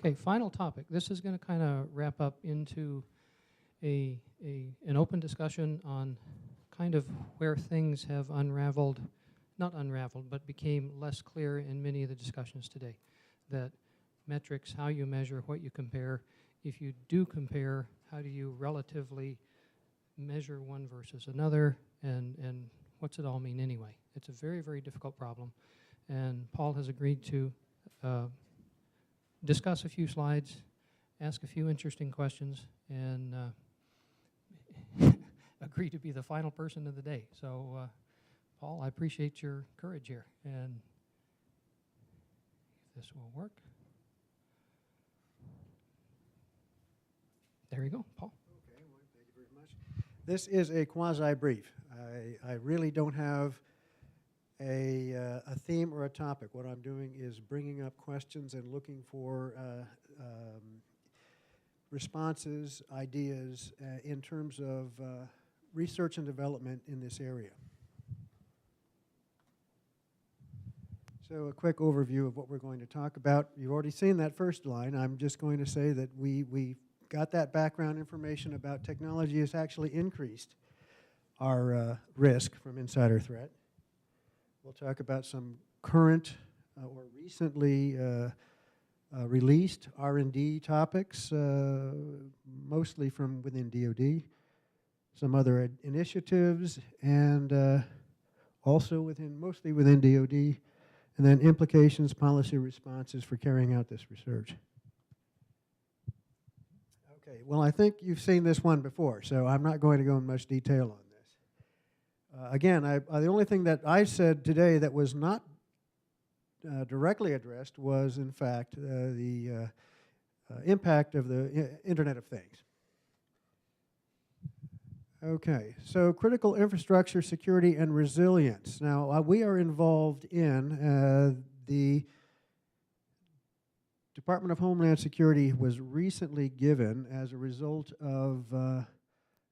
Okay, final topic. This is going to kind of wrap up into an open discussion on kind of where things have unraveled, not unraveled, but became less clear in many of the discussions today. That metrics, how you measure, what you compare. If you do compare, how do you relatively measure one versus another, and what's it all mean anyway? It's a very, very difficult problem, and Paul has agreed to discuss a few slides, ask a few interesting questions, and agree to be the final person of the day. So, Paul, I appreciate your courage here, and if this will work. There you go, Paul. Okay, well, thank you very much. This is a quasi-brief. I really don't have a theme or a topic. What I'm doing is bringing up questions and looking for responses, ideas in terms of research and development in this area. So a quick overview of what we're going to talk about. You've already seen that first line. I'm just going to say that we got that background information about technology has actually increased our risk from insider threat. We'll talk about some current or recently released R&D topics, mostly from within DoD, some other initiatives, and also mostly within DoD, and then implications, policy responses for carrying out this research. Okay, well, I think you've seen this one before, so I'm not going to go in much detail on this. Again, the only thing that I said today that was not directly addressed was, in fact, the impact of the Internet of Things. Okay, so critical infrastructure security and resilience. Now, we are involved in the Department of Homeland Security was recently given as a result of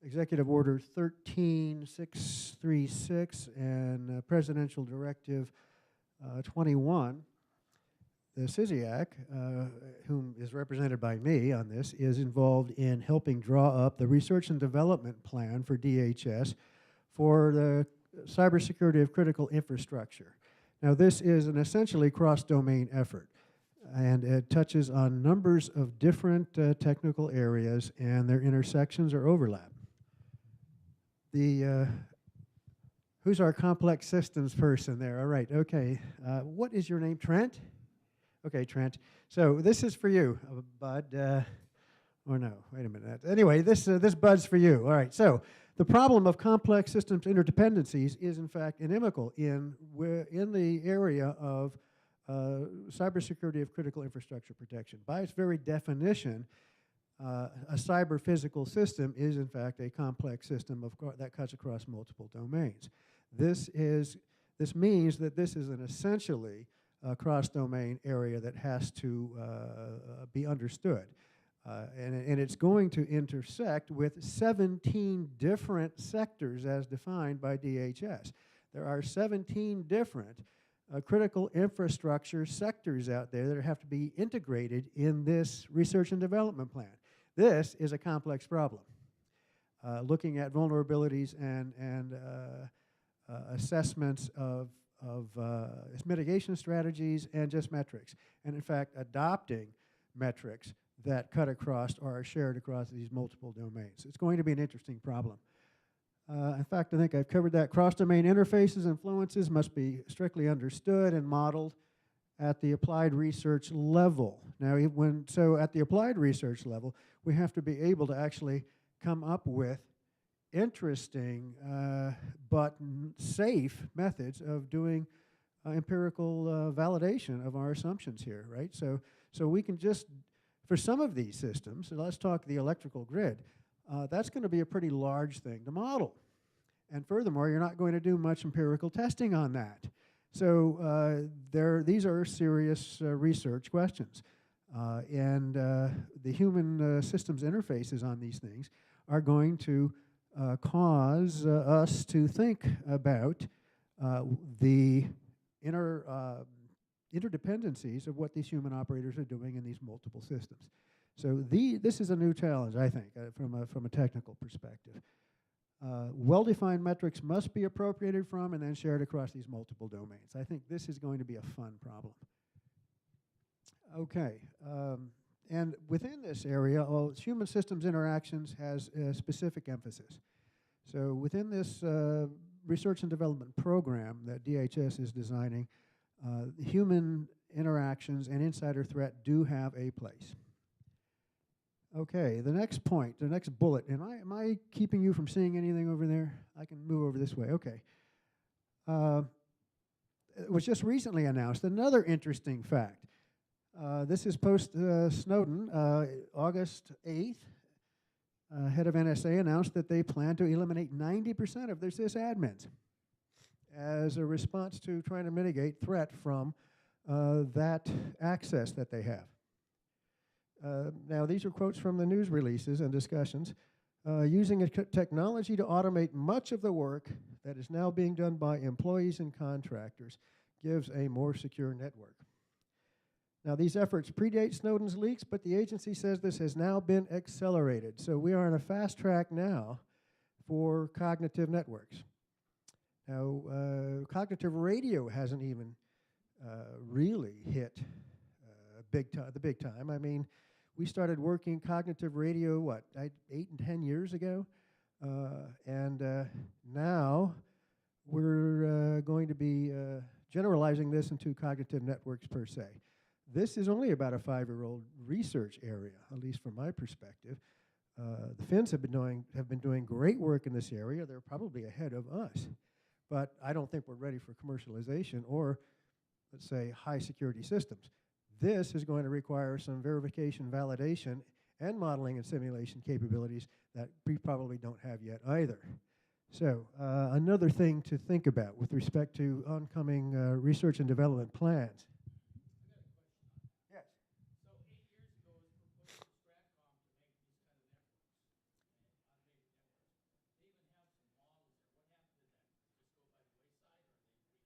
Executive Order 13636 and Presidential Directive 21. The CISIAC, whom is represented by me on this, is involved in helping draw up the research and development plan for DHS for the cybersecurity of critical infrastructure. Now, this is an essentially cross-domain effort, and it touches on numbers of different technical areas and their intersections or overlap. Who's our complex systems person there? All right, okay. What is your name, Trent? Okay, Trent. So this is for you, Bud. Or no, wait a minute. Anyway, this Bud's for you. All right, so the problem of complex systems interdependencies is, in fact, inimical in the area of cybersecurity of critical infrastructure protection. By its very definition, a cyber physical system is, in fact, a complex system that cuts across multiple domains. This means that this is an essentially cross-domain area that has to be understood. And it's going to intersect with 17 different sectors as defined by DHS. There are 17 different critical infrastructure sectors out there that have to be integrated in this research and development plan. This is a complex problem. Looking at vulnerabilities and assessments of mitigation strategies and just metrics. And in fact, adopting metrics that cut across or are shared across these multiple domains. It's going to be an interesting problem. In fact, I think I've covered that. Cross-domain interfaces and influences must be strictly understood and modeled at the applied research level. Now, so at the applied research level, we have to be able to actually come up with interesting but safe methods of doing empirical validation of our assumptions here, right? So we can just, for some of these systems, so let's talk the electrical grid, that's going to be a pretty large thing to model. And furthermore, you're not going to do much empirical testing on that. So these are serious research questions. And the human systems interfaces on these things are going to cause us to think about the inner interdependencies of what these human operators are doing in these multiple systems. So this is a new challenge, I think, from a technical perspective. Well-defined metrics must be appropriated from and then shared across these multiple domains. I think this is going to be a fun problem. Okay, and within this area, human systems interactions has a specific emphasis. So within this research and development program that DHS is designing, human interactions and insider threat do have a place. Okay, the next point, the next bullet. Am I keeping you from seeing anything over there? I can move over this way. Okay. It was just recently announced another interesting fact. This is post-Snowden, August 8th. Head of NSA announced that they plan to eliminate 90% of their sysadmins as a response to trying to mitigate threat from that access that they have. Now, these are quotes from the news releases and discussions. Using a technology to automate much of the work that is now being done by employees and contractors gives a more secure network. Now, these efforts predate Snowden's leaks, but the agency says this has now been accelerated. So we are on a fast track now for cognitive networks. Now, cognitive radio hasn't even really hit the big time. I mean, we started working cognitive radio, what, 8 and 10 years ago? And now we're going to be generalizing this into cognitive networks per se. This is only about a 5-year-old research area, at least from my perspective. The Finns have been doing great work in this area. They're probably ahead of us. But I don't think we're ready for commercialization or, let's say, high security systems. This is going to require some verification, validation, and modeling and simulation capabilities that we probably don't have yet either. So another thing to think about with respect to oncoming research and development plans. Yes. So 8 years ago, it was proposed to Stratcom to make these kind of networks, automated networks. They even have some models there. What happened to that? Just go by the wayside, or are they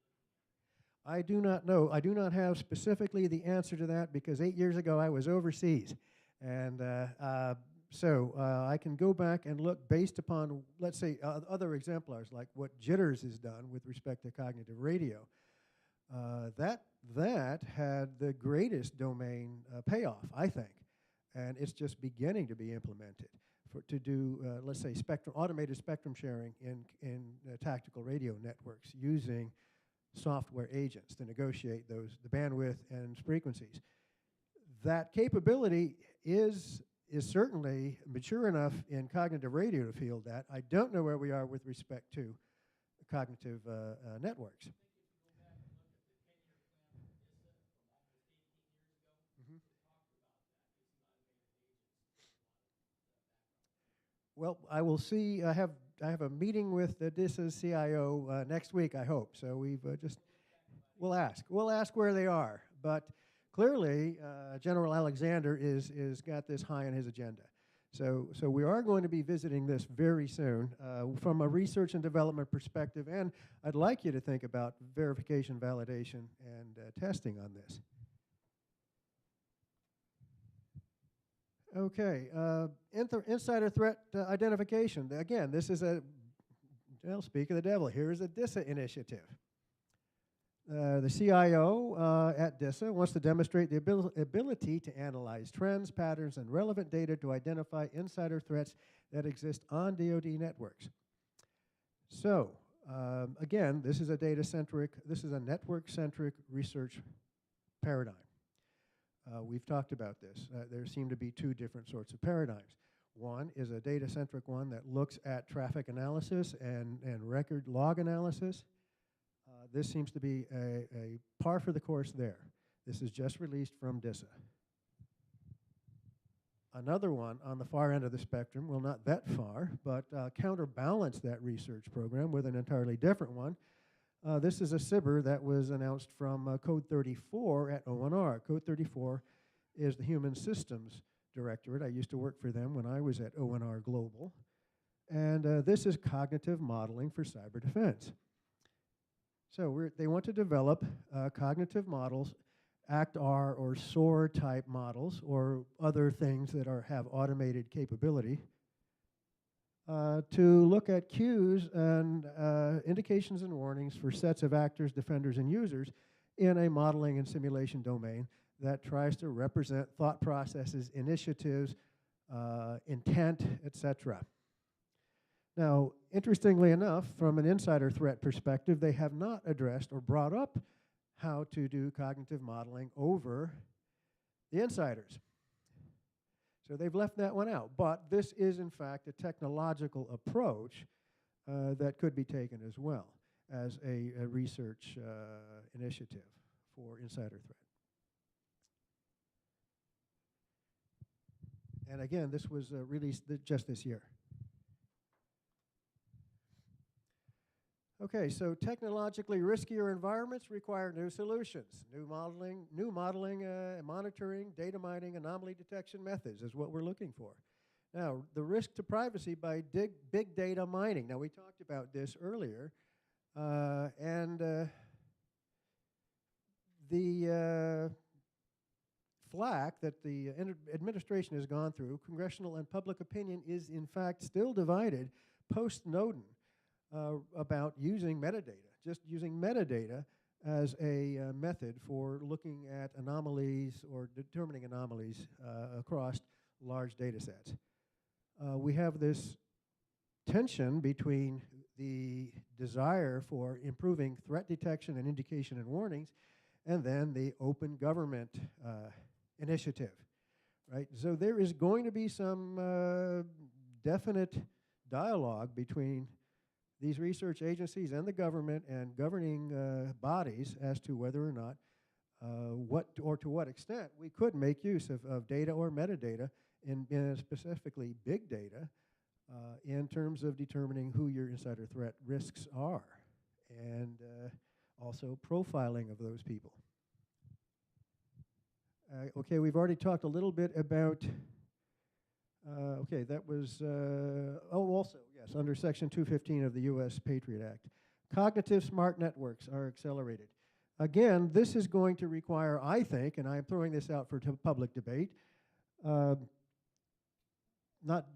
relooking at it? I do not know. I do not have specifically the answer to that because 8 years ago I was overseas. And so I can go back and look based upon, let's say, other exemplars like what Jitters has done with respect to cognitive radio. That had the greatest domain payoff, I think. And it's just beginning to be implemented to do, let's say, automated spectrum sharing in tactical radio networks using software agents to negotiate the bandwidth and frequencies. That capability is certainly mature enough in cognitive radio to field that. I don't know where we are with respect to cognitive networks. Well, I will see. I have a meeting with the DISA CIO next week, I hope. So we'll ask where they are. But clearly, General Alexander is got this high on his agenda. So we are going to be visiting this very soon from a research and development perspective. And I'd like you to think about verification, validation, and testing on this. Okay, insider threat identification. Again, this is speak of the devil, here is a DISA initiative. The CIO at DISA wants to demonstrate the ability to analyze trends, patterns, and relevant data to identify insider threats that exist on DoD networks. So, again, this is a network-centric research paradigm. We've talked about this. There seem to be two different sorts of paradigms. One is a data-centric one that looks at traffic analysis and record log analysis. This seems to be a par for the course there. This is just released from DISA. Another one on the far end of the spectrum, well, not that far, but counterbalance that research program with an entirely different one. This is a SIBR that was announced from Code 34 at ONR. Code 34 is the Human Systems Directorate. I used to work for them when I was at ONR Global. And this is cognitive modeling for cyber defense. So they want to develop cognitive models ACT-R or SOAR type models or other things that have automated capability to look at cues and indications and warnings for sets of actors, defenders, and users in a modeling and simulation domain that tries to represent thought processes, initiatives, intent, etc. Now, interestingly enough, from an insider threat perspective, they have not addressed or brought up how to do cognitive modeling over the insiders. So they've left that one out. But this is, in fact, a technological approach that could be taken as well as a research initiative for insider threat. And again, this was released just this year. Okay, so technologically riskier environments require new solutions. New modeling, monitoring, data mining, anomaly detection methods is what we're looking for. Now, the risk to privacy by big data mining. Now, we talked about this earlier, the flack that the administration has gone through, congressional and public opinion is in fact still divided post-Snowden about using metadata, just using metadata as a method for looking at anomalies or determining anomalies across large data sets. We have this tension between the desire for improving threat detection and indication and warnings and then the open government initiative, right? So there is going to be some definite dialogue between these research agencies and the government and governing bodies as to whether or not to what extent we could make use of data or metadata in specifically big data in terms of determining who your insider threat risks are and also profiling of those people. Okay, we've already talked a little bit about, okay, that was, also, yes, under Section 215 of the U.S. Patriot Act. Cognitive smart networks are accelerated. Again, this is going to require, I think, and I'm throwing this out for public debate, not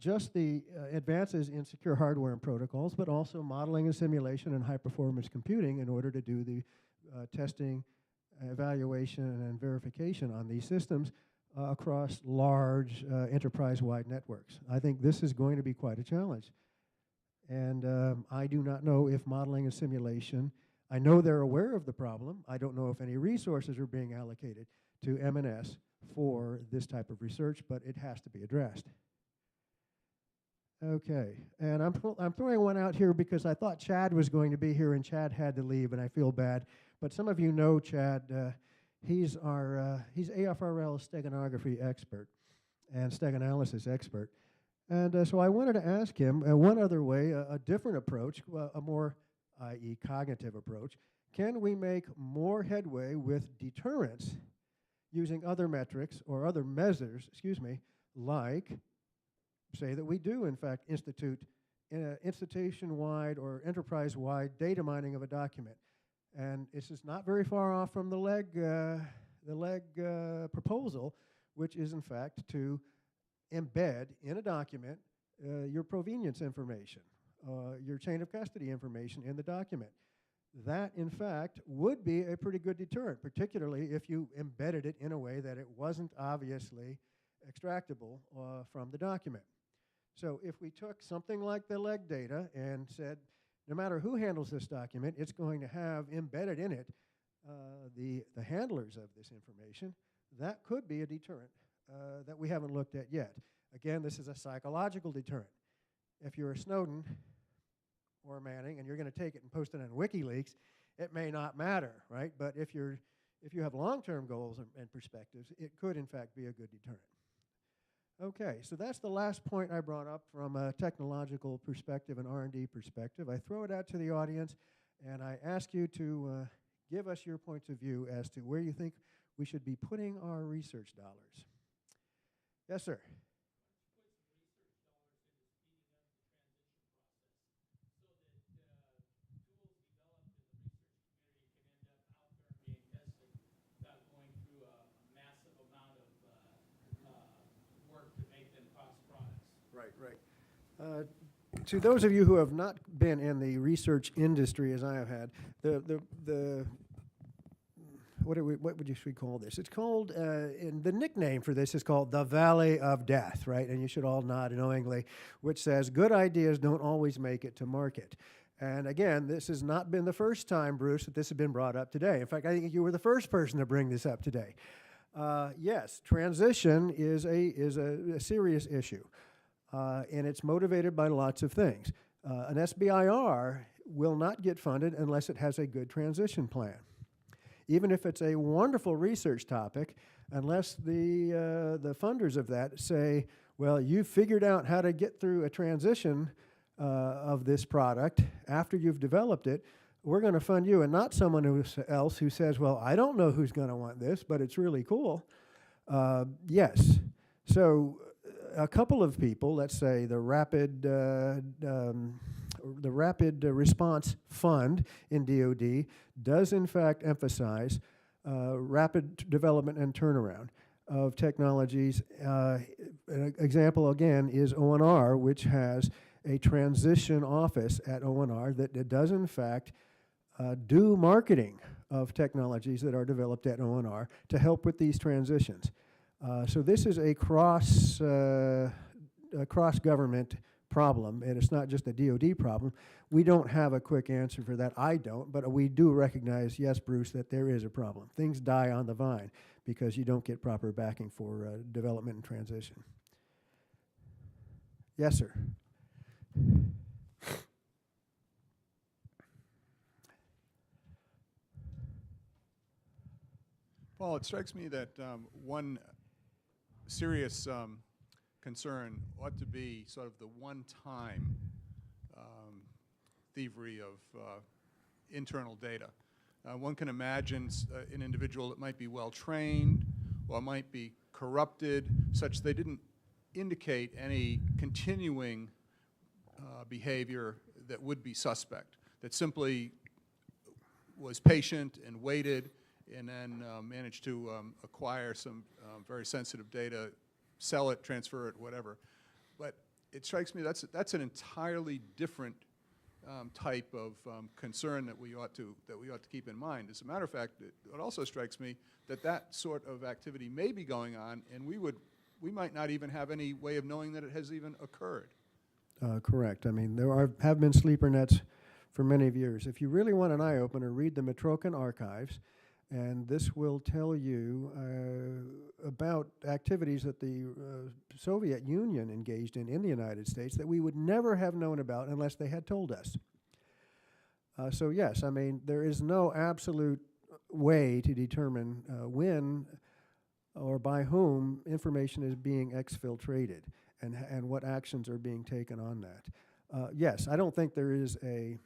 just the advances in secure hardware and protocols, but also modeling and simulation and high-performance computing in order to do the testing, evaluation, and verification on these systems across large enterprise-wide networks. I think this is going to be quite a challenge. And I do not know if modeling and simulation, I know they're aware of the problem. I don't know if any resources are being allocated to M&S for this type of research, but it has to be addressed. Okay, and I'm throwing one out here because I thought Chad was going to be here and Chad had to leave, and I feel bad. But some of you know Chad. He's AFRL steganography expert and steganalysis expert. And so I wanted to ask him one other way, a different approach, a more, i.e. cognitive approach. Can we make more headway with deterrence using other metrics or other measures, like say that we do in fact institute institution-wide or enterprise-wide data mining of a document. And this is not very far off from the LEG proposal, which is in fact to embed in a document your provenience information, your chain of custody information in the document. That, in fact, would be a pretty good deterrent, particularly if you embedded it in a way that it wasn't obviously extractable from the document. So if we took something like the LEG data and said, no matter who handles this document, it's going to have embedded in it the handlers of this information, that could be a deterrent that we haven't looked at yet. Again, this is a psychological deterrent. If you're a Snowden or a Manning and you're going to take it and post it on WikiLeaks, it may not matter, right? But if you have long-term goals and perspectives, it could in fact be a good deterrent. Okay, so that's the last point I brought up from a technological perspective and R&D perspective. I throw it out to the audience, and I ask you to give us your points of view as to where you think we should be putting our research dollars. Yes, sir. Tools developed in the research community can end up out there and being tested without going through a Right. To those of you who have not been in the research industry as I have had, the what would you should call this? It's called, and the nickname for this is called the Valley of Death, right? And you should all nod knowingly, which says good ideas don't always make it to market. And again, this has not been the first time, Bruce, that this has been brought up today. In fact, I think you were the first person to bring this up today. Yes, transition is a serious issue, and it's motivated by lots of things. An SBIR will not get funded unless it has a good transition plan. Even if it's a wonderful research topic, unless the funders of that say, well, you've figured out how to get through a transition of this product after you've developed it, we're going to fund you, and not someone else who says, well, I don't know who's going to want this, but it's really cool. Yes. So a couple of people, let's say the Rapid Response Fund in DoD does in fact emphasize rapid development and turnaround of technologies. An example again is ONR, which has a transition office at ONR that does in fact do marketing of technologies that are developed at ONR to help with these transitions. So this is a cross-government problem, and it's not just a DoD problem. We don't have a quick answer for that. I don't, but we do recognize, yes, Bruce, that there is a problem. Things die on the vine because you don't get proper backing for development and transition. Yes, sir. Paul, it strikes me that one serious concern ought to be sort of the one-time thievery of internal data. One can imagine an individual that might be well-trained or might be corrupted, such they didn't indicate any continuing behavior that would be suspect, that simply was patient and waited and then managed to acquire some very sensitive data, sell it, transfer it, whatever. But it strikes me that's an entirely different type of concern that we ought to keep in mind. As a matter of fact, it also strikes me that sort of activity may be going on, and we might not even have any way of knowing that it has even occurred. Correct. I mean, there have been sleeper nets for many of years. If you really want an eye-opener, read the Metrokin archives, and this will tell you about activities that the Soviet Union engaged in the United States that we would never have known about unless they had told us. So yes, I mean, there is no absolute way to determine when or by whom information is being exfiltrated and what actions are being taken on that. Yes, I don't think there is a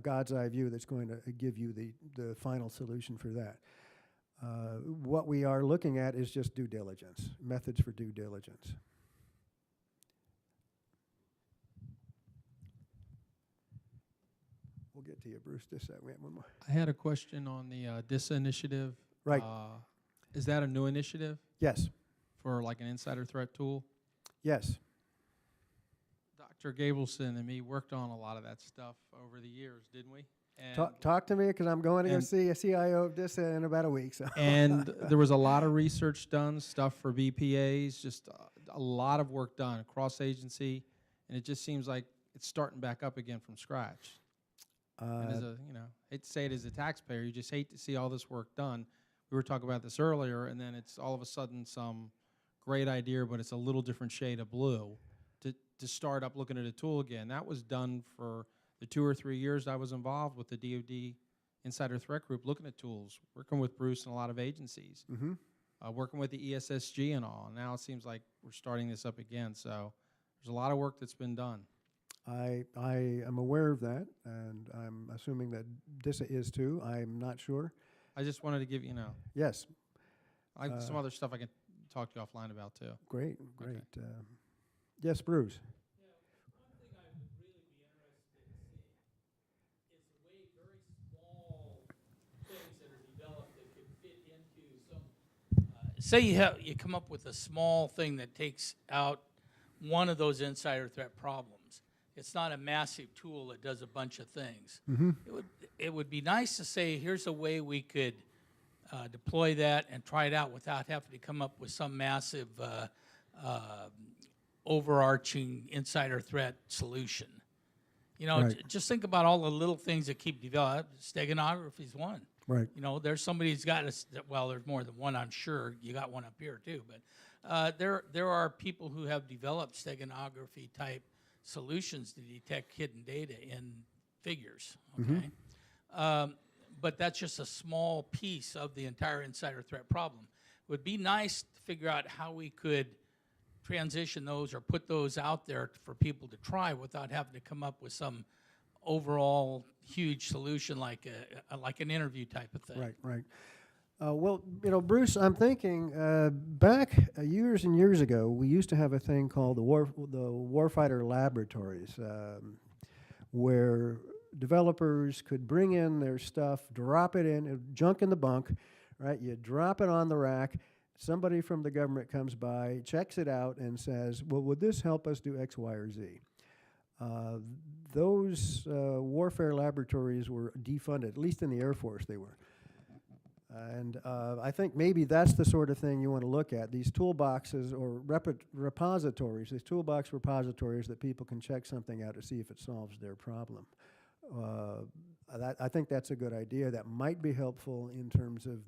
God's eye view that's going to give you the final solution for that. What we are looking at is just due diligence, methods for due diligence. We'll get to you, Bruce. Just we have one more. I had a question on the DISA initiative. Right. Is that a new initiative Yes. for like an insider threat tool? Yes. Dr. Gabelson and me worked on a lot of that stuff over the years, didn't we? And Talk to me, because I'm going to go see a CIO of DISA in about a week. So. And there was a lot of research done, stuff for BPAs, just a lot of work done across agency, and it just seems like it's starting back up again from scratch. And as a, hate to say it as a taxpayer, you just hate to see all this work done. We were talking about this earlier, and then it's all of a sudden some great idea, but it's a little different shade of blue to start up looking at a tool again. That was done for the 2 or 3 years I was involved with the DoD Insider Threat Group, looking at tools, working with Bruce and a lot of agencies, working with the ESSG and all. And now it seems like we're starting this up again. So there's a lot of work that's been done. I am aware of that, and I'm assuming that DISA is too. I'm not sure. I just wanted to give Yes. some other stuff I can talk to you offline about too. Great. Yes, Bruce. One thing I would really be interested in seeing is the way very small things that are developed that could fit into some. Say you come up with a small thing that takes out one of those insider threat problems. It's not a massive tool that does a bunch of things. It would be nice to say, here's a way we could deploy that and try it out without having to come up with some massive overarching insider threat solution. You know, Right. just think about all the little things that keep developing. Steganography is one. Right. You know, there's somebody who's got well, there's more than one, I'm sure. You got one up here too, but there are people who have developed steganography type solutions to detect hidden data in figures. Okay, but that's just a small piece of the entire insider threat problem. It would be nice to figure out how we could transition those or put those out there for people to try without having to come up with some overall huge solution like an interview type of thing. Right, right. Well, you know, Bruce, I'm thinking back years and years ago, we used to have a thing called the warfighter laboratories, where developers could bring in their stuff, drop it in, junk in the bunk, right? You drop it on the rack. Somebody from the government comes by, checks it out, and says, well, would this help us do X, Y, or Z? Those warfare laboratories were defunded, at least in the Air Force they were. And I think maybe that's the sort of thing you want to look at, these toolboxes or repositories, these toolbox repositories that people can check something out to see if it solves their problem. I think that's a good idea. That might be helpful in terms of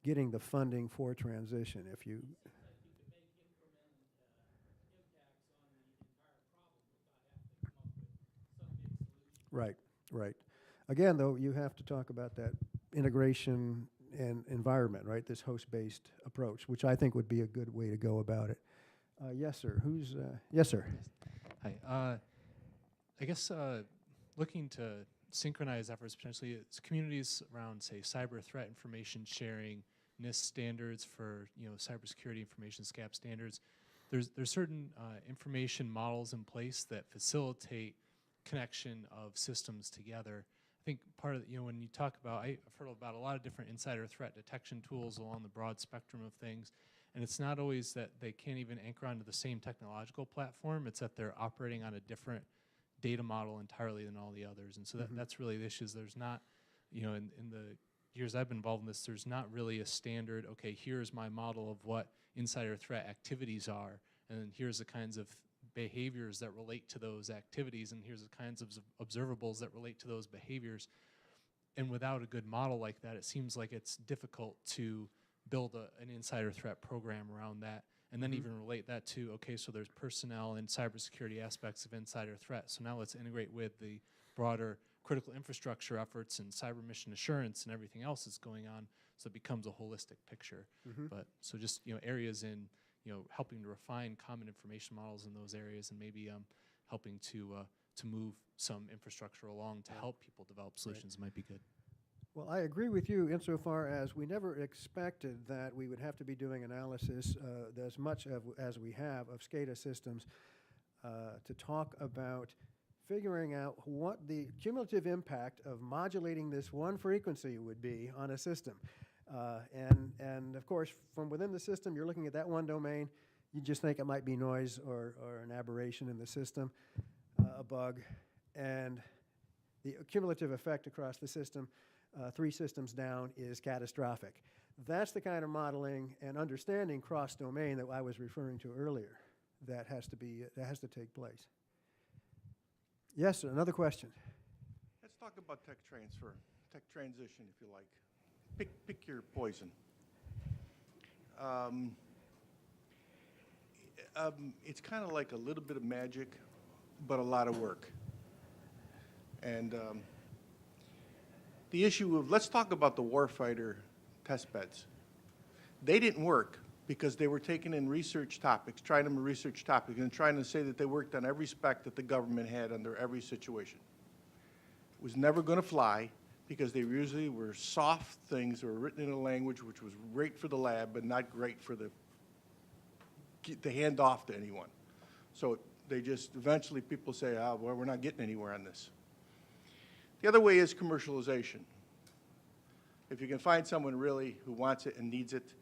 getting the funding for transition. If you Right, right. Again, though, you have to talk about that integration and environment, right? This host-based approach, which I think would be a good way to go about it. Yes, sir. Yes, sir. Hi. I guess looking to synchronize efforts potentially, it's communities around, say, cyber threat information sharing, NIST standards for cybersecurity information SCAP standards. There's certain information models in place that facilitate connection of systems together. I think part of when you talk about, I've heard about a lot of different insider threat detection tools along the broad spectrum of things, and it's not always that they can't even anchor onto the same technological platform. It's that they're operating on a different data model entirely than all the others, and so that's really the issue. There's not, in the years I've been involved in this, there's not really a standard, okay, here's my model of what insider threat activities are, and then here's the kinds of behaviors that relate to those activities, and here's the kinds of observables that relate to those behaviors. And without a good model like that, it seems like it's difficult to build an insider threat program around that, and then even relate that to, okay, so there's personnel and cybersecurity aspects of insider threat, so now let's integrate with the broader critical infrastructure efforts and cyber mission assurance and everything else that's going on, so it becomes a holistic picture. But so just areas in helping to refine common information models in those areas, and maybe helping to move some infrastructure along to help people develop solutions might be good. Well, I agree with you insofar as we never expected that we would have to be doing analysis as much as we have of SCADA systems to talk about figuring out what the cumulative impact of modulating this one frequency would be on a system. And of course, from within the system, you're looking at that one domain. You just think it might be noise or an aberration in the system, a bug. And the cumulative effect across the system, 3 systems down, is catastrophic. That's the kind of modeling and understanding cross-domain that I was referring to earlier that has to take place. Yes, sir, another question. Let's talk about tech transfer, tech transition, if you like. Pick your poison. It's kind of like a little bit of magic, but a lot of work. And the issue of, let's talk about the warfighter test beds. They didn't work because they were taking in research topics, trying them a research topic, and trying to say that they worked on every spec that the government had under every situation. It was never going to fly because they usually were soft things that were written in a language which was great for the lab, but not great for the hand off to anyone. So they just, eventually people say, well, we're not getting anywhere on this. The other way is commercialization. If you can find someone really who wants it and needs it,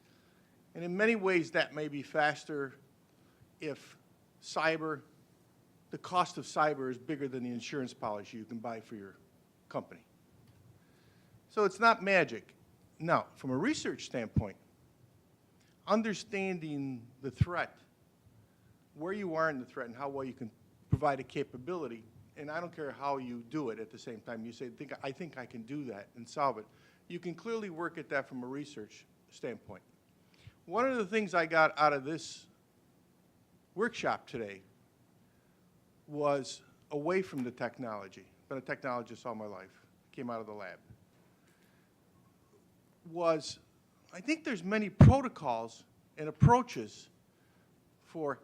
and in many ways that may be faster if cyber, the cost of cyber is bigger than the insurance policy you can buy for your company. So it's not magic. Now, from a research standpoint, understanding the threat, where you are in the threat and how well you can provide a capability, and I don't care how you do it at the same time. You say, I think I can do that and solve it. You can clearly work at that from a research standpoint. One of the things I got out of this workshop today was away from the technology. Been a technologist all my life, came out of the lab. Was, I think there's many protocols and approaches for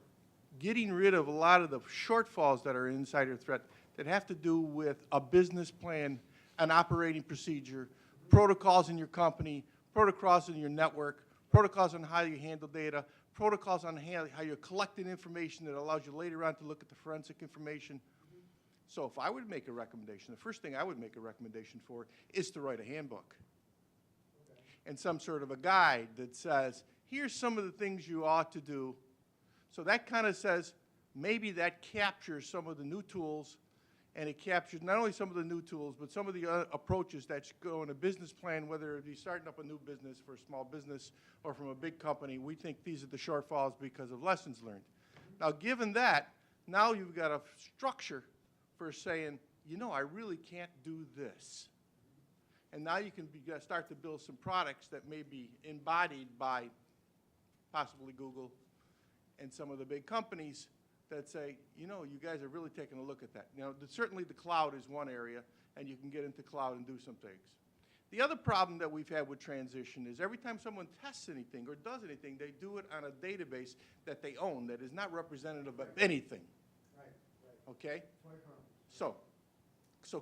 getting rid of a lot of the shortfalls that are in insider threat that have to do with a business plan, an operating procedure, protocols in your company, protocols in your network, protocols on how you handle data, protocols on how you're collecting information that allows you later on to look at the forensic information. So if I would make a recommendation, the first thing I would make a recommendation for is to write a handbook. And some sort of a guide that says, here's some of the things you ought to do. So that kind of says, maybe that captures some of the new tools, and it captures not only some of the new tools, but some of the approaches that go in a business plan, whether it be starting up a new business for a small business or from a big company. We think these are the shortfalls because of lessons learned. Now, given that, now you've got a structure for saying, you know, I really can't do this. And now you can start to build some products that may be embodied by possibly Google and some of the big companies that say, you know, you guys are really taking a look at that. You know, certainly the cloud is one area, and you can get into cloud and do some things. The other problem that we've had with transition is every time someone tests anything or does anything, they do it on a database that they own that is not representative of anything. Right. Okay? So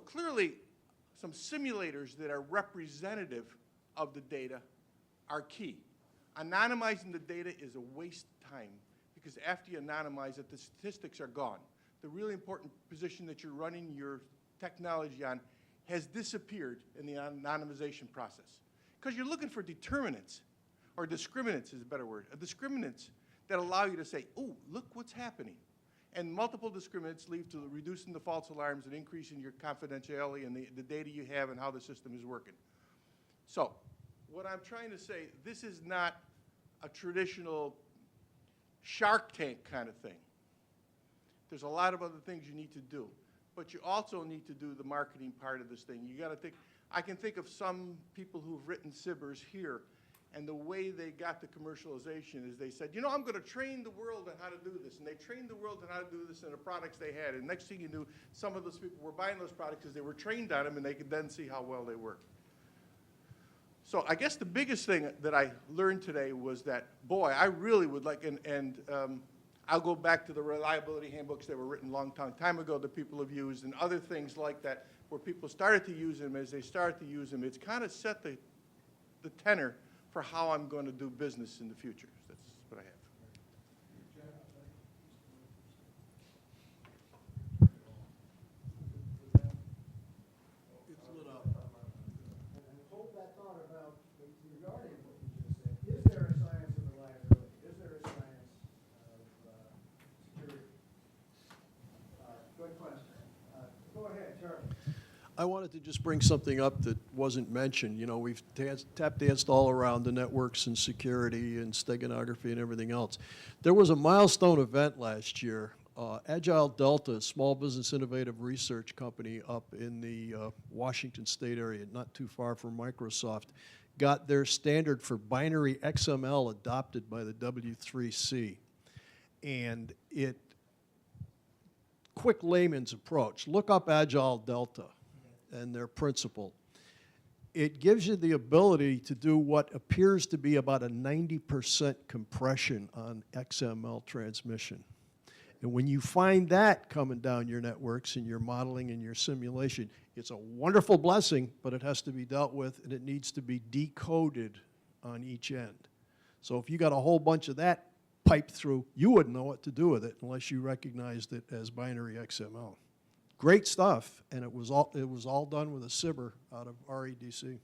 clearly, some simulators that are representative of the data are key. Anonymizing the data is a waste of time because after you anonymize it, the statistics are gone. The really important position that you're running your technology on has disappeared in the anonymization process because you're looking for determinants, or discriminants is a better word, discriminants that allow you to say, oh, look what's happening. And multiple discriminants lead to reducing the false alarms and increasing your confidentiality and the data you have and how the system is working. So what I'm trying to say, this is not a traditional Shark Tank kind of thing. There's a lot of other things you need to do. But you also need to do the marketing part of this thing. You got to think, I can think of some people who've written SIBRs here, and the way they got the commercialization is they said, you know, I'm going to train the world on how to do this. And they trained the world on how to do this in the products they had. And next thing you knew, some of those people were buying those products because they were trained on them, and they could then see how well they work. So I guess the biggest thing that I learned today was that, boy, I really would like, and I'll go back to the reliability handbooks that were written a long time ago that people have used, and other things like that, where people started to use them. As they started to use them, it's kind of set the tenor for how I'm going to do business in the future. That's what I have. It's lit up. And hold that thought about regarding what you just said. Is there a science of reliability? Is there a science of security? Good question. Go ahead, Charlie. I wanted to just bring something up that wasn't mentioned. You know, we've tap danced all around the networks and security and steganography and everything else. There was a milestone event last year. Agile Delta, a small business innovative research company up in the Washington State area, not too far from Microsoft, got their standard for binary XML adopted by the W3C. And it, quick layman's approach, look up Agile Delta and their principle. It gives you the ability to do what appears to be about a 90% compression on XML transmission. And when you find that coming down your networks and your modeling and your simulation, it's a wonderful blessing, but it has to be dealt with and it needs to be decoded on each end. So if you got a whole bunch of that piped through, you wouldn't know what to do with it unless you recognized it as binary XML. Great stuff, and it was all done with a SIBR out of REDC.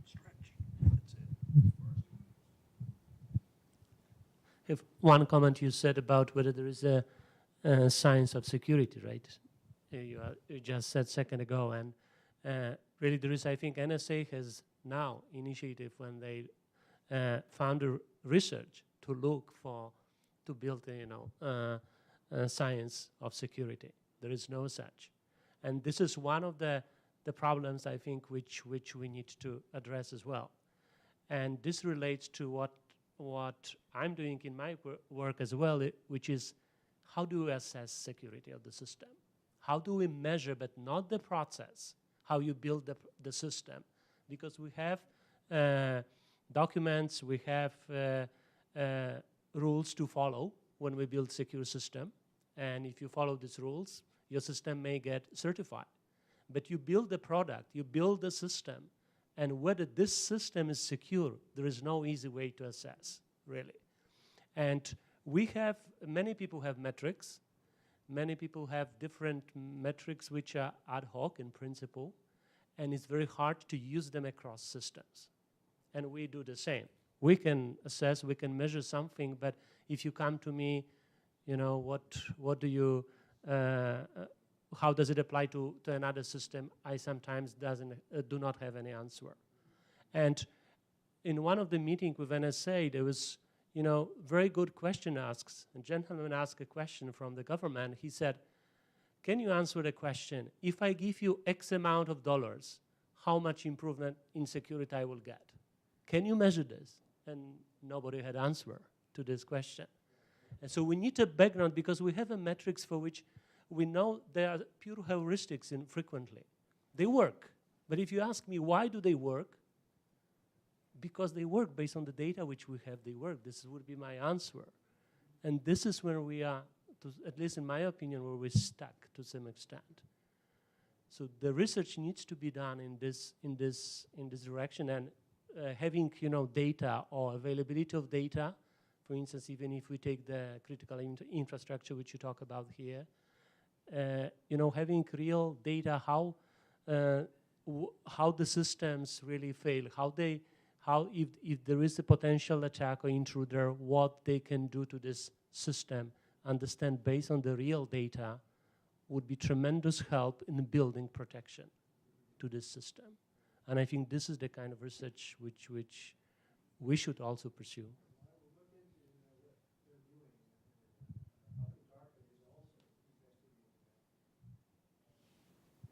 Stretch. That's have one comment you said about whether there is a science of security, right? You just said a second ago, and really there is, I think NSA has now initiative when they found a research to look for, to build a science of security. There is no such. And this is one of the problems, I think, which we need to address as well. And this relates to what I'm doing in my work as well, which is how do we assess security of the system? How do we measure, but not the process, how you build the system? Because we have documents, we have rules to follow when we build secure system. And if you follow these rules, your system may get certified. But you build the product, you build the system, and whether this system is secure, there is no easy way to assess, really. And we have, many people have metrics. Many people have different metrics which are ad hoc in principle, and it's very hard to use them across systems. And we do the same. We can assess, we can measure something, but if you come to me, what do you, how does it apply to another system? I sometimes do not have any answer. And in one of the meetings with NSA, there was, very good question asked. A gentleman asked a question from the government. He said, can you answer the question, if I give you X amount of dollars, how much improvement in security I will get? Can you measure this? And nobody had answer to this question. And so we need a background because we have a metrics for which we know there are pure heuristics frequently. They work. But if you ask me why do they work, because they work based on the data which we have, they work. This would be my answer. And this is where we are, at least in my opinion, where we're stuck to some extent. So the research needs to be done in this direction, and having data or availability of data, for instance, even if we take the critical infrastructure which you talk about here, having real data how the systems really fail, how if there is a potential attack or intruder, what they can do to this system, understand based on the real data, would be tremendous help in building protection to this system. And I think this is the kind of research which we should also pursue.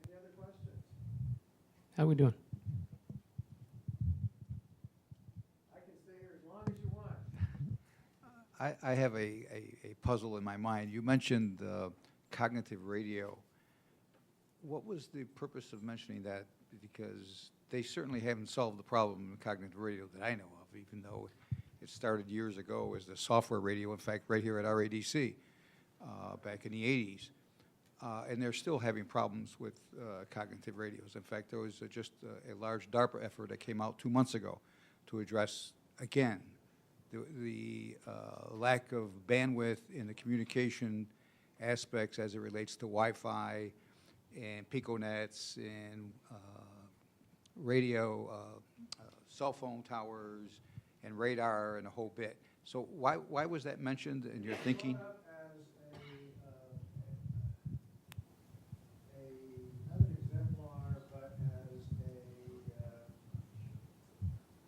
Any other questions? How we doing? I can stay here as long as you want. I have a puzzle in my mind. You mentioned cognitive radio. What was the purpose of mentioning that? Because they certainly haven't solved the problem in cognitive radio that I know of, even though it started years ago as the software radio, in fact, right here at RADC back in the 80s. And they're still having problems with cognitive radios. In fact, there was just a large DARPA effort that came out 2 months ago to address, again, the lack of bandwidth in the communication aspects as it relates to Wi-Fi and piconets and radio, cell phone towers and radar and a whole bit. So why was that mentioned in your thinking? Not an exemplar, but as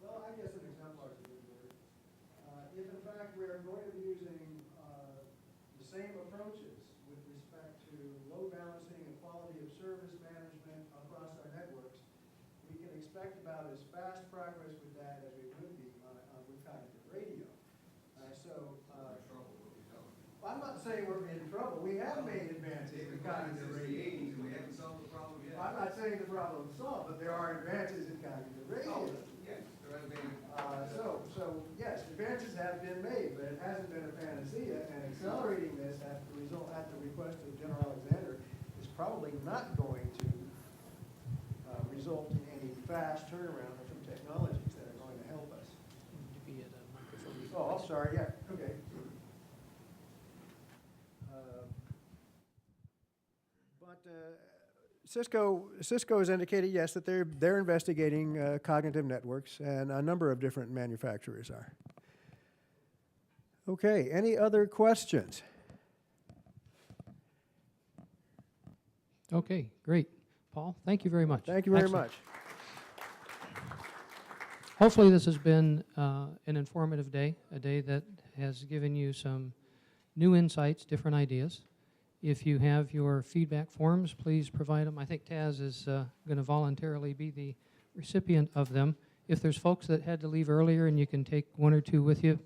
well, I guess an exemplar is a good word. If in fact we're going to be using the same approaches with respect to load balancing and quality of service management across our networks, we can expect about as fast progress with that as we would be with cognitive radio. I'm not saying we're in trouble. We have made advances in cognitive radio. We haven't solved the problem yet. I'm not saying the problem is solved, but there are advances in cognitive radio. Yes, there has been. So yes, advances have been made, but it hasn't been a panacea, and accelerating this at the request of General Alexander is probably not going to result in any fast turnaround of some technologies that are going to help us. Oh, I'm sorry, yeah, okay. Cisco has indicated, yes, that they're investigating cognitive networks, and a number of different manufacturers are. Okay, any other questions? Okay, great. Paul, thank you very much. Thank you very Excellent. much. Hopefully this has been an informative day, a day that has given you some new insights, different ideas. If you have your feedback forms, please provide them. I think Taz is going to voluntarily be the recipient of them. If there's folks that had to leave earlier and you can take one or two with you,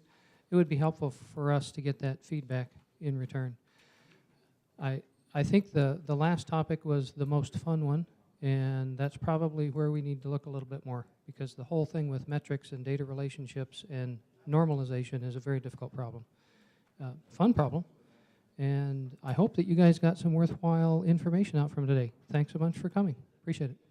it would be helpful for us to get that feedback in return. I think the last topic was the most fun one, and that's probably where we need to look a little bit more, because the whole thing with metrics and data relationships and normalization is a very difficult problem. Fun problem, and I hope that you guys got some worthwhile information out from today. Thanks so much for coming. Appreciate it.